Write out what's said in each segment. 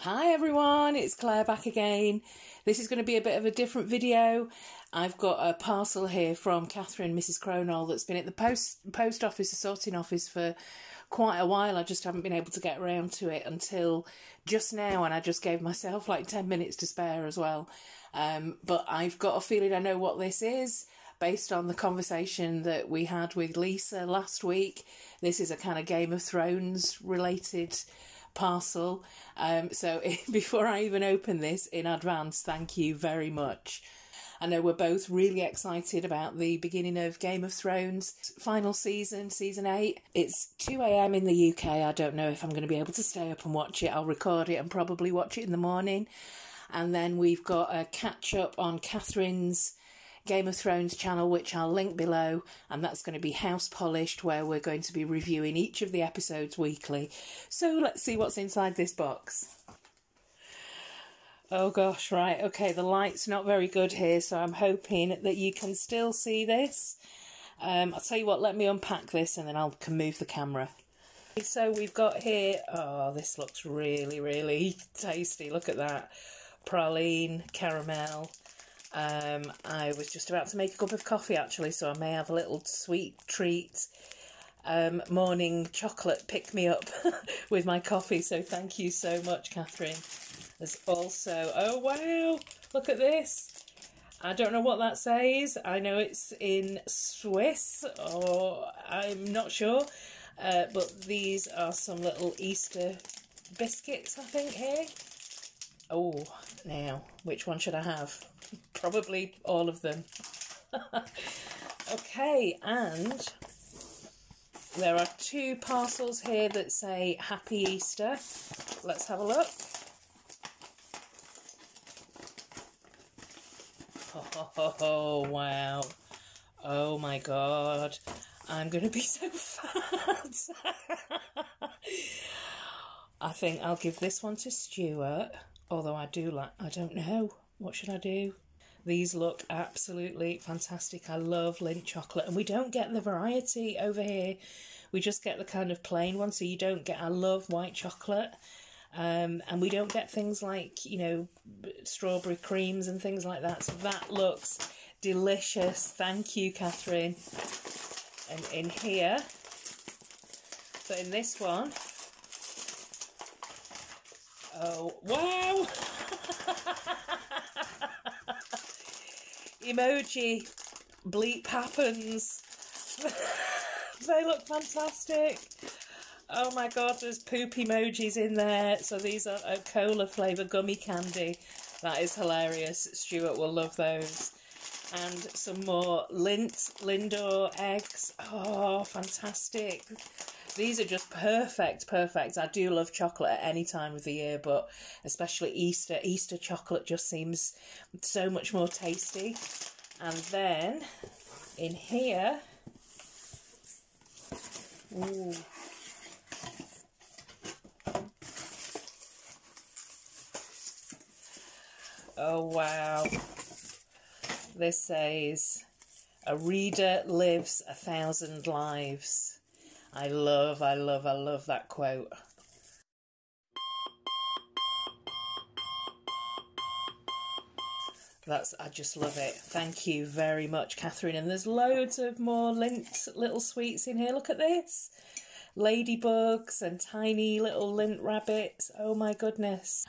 Hi everyone, it's Claire back again. This is going to be a bit of a different video. I've got a parcel here from Catherine, Mrs Cronall, that's been at the post office, the sorting office, for quite a while. I just haven't been able to get around to it until just now, and I just gave myself like 10 minutes to spare as well. But I've got a feeling I know what this is based on the conversation that we had with Lisa last week. This is a kind of Game of Thrones related parcel. So before I even open this, in advance, thank you very much. I know we're both really excited about the beginning of Game of Thrones final season, season 8. It's 2 AM in the UK. I don't know if I'm going to be able to stay up and watch it. I'll record it and probably watch it in the morning. And then we've got a catch up on Catherine's Game of Thrones channel, which I'll link below, and that's going to be House Polished, where we're going to be reviewing each of the episodes weekly. So let's see what's inside this box. Oh gosh, right, okay, the light's not very good here, so I'm hoping that you can still see this. I'll tell you what, let me unpack this and then I can move the camera. So we've got here, oh, this looks really, really tasty. Look at that. Praline, caramel. I was just about to make a cup of coffee actually, so I may have a little sweet treat. Morning chocolate pick me up with my coffee, so thank you so much, Catherine. There's also, oh wow, look at this. I don't know what that says. I know it's in Swiss, or I'm not sure, but these are some little Easter biscuits, I think, here. Oh, now, which one should I have? Probably all of them. Okay, and there are 2 parcels here that say Happy Easter. Let's have a look. Oh, wow. Oh my God. I'm going to be so fat. I think I'll give this one to Stuart. Although I don't know. What should I do? These look absolutely fantastic. I love Lindt chocolate. And we don't get the variety over here. We just get the kind of plain one. So you don't get, I love white chocolate. And we don't get things like, you know, strawberry creams and things like that. So that looks delicious. Thank you, Catherine. And in here, so in this one, oh, wow! Emoji bleep happens. They look fantastic. Oh my God, there's poop emojis in there. So these are a cola flavour gummy candy. That is hilarious. Stuart will love those. And some more Lindor eggs. Oh, fantastic. These are just perfect. I do love chocolate at any time of the year, but especially Easter. Easter chocolate just seems so much more tasty. And then in here, ooh, oh wow, this says, "A reader lives 1,000 lives." I love that quote. I just love it. Thank you very much, Catherine. And there's loads of more Lindt little sweets in here. Look at this. Ladybugs and tiny little Lindt rabbits. Oh my goodness.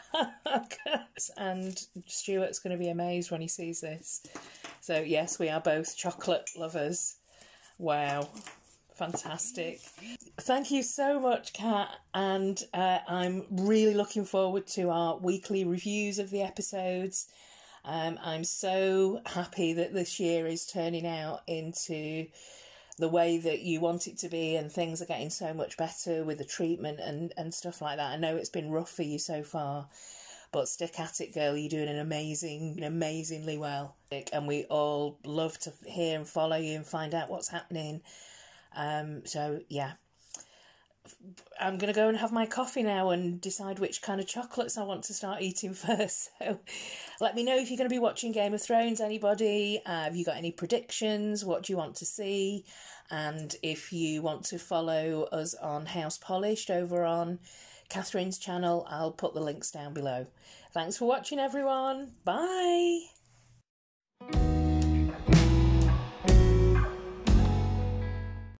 And Stuart's going to be amazed when he sees this. So yes, we are both chocolate lovers. Wow. Fantastic. Thank you so much, Kat, and I'm really looking forward to our weekly reviews of the episodes. I'm so happy that this year is turning out into the way that you want it to be, and things are getting so much better with the treatment and stuff like that. I know it's been rough for you so far, but stick at it, girl. You're doing amazingly well. And we all love to hear and follow you and find out what's happening. So yeah, I'm going to go and have my coffee now and decide which kind of chocolates I want to start eating first. So let me know if you're going to be watching Game of Thrones, anybody. Have you got any predictions? What do you want to see? And if you want to follow us on House Polished over on Catherine's channel. I'll put the links down below. Thanks for watching, everyone. Bye.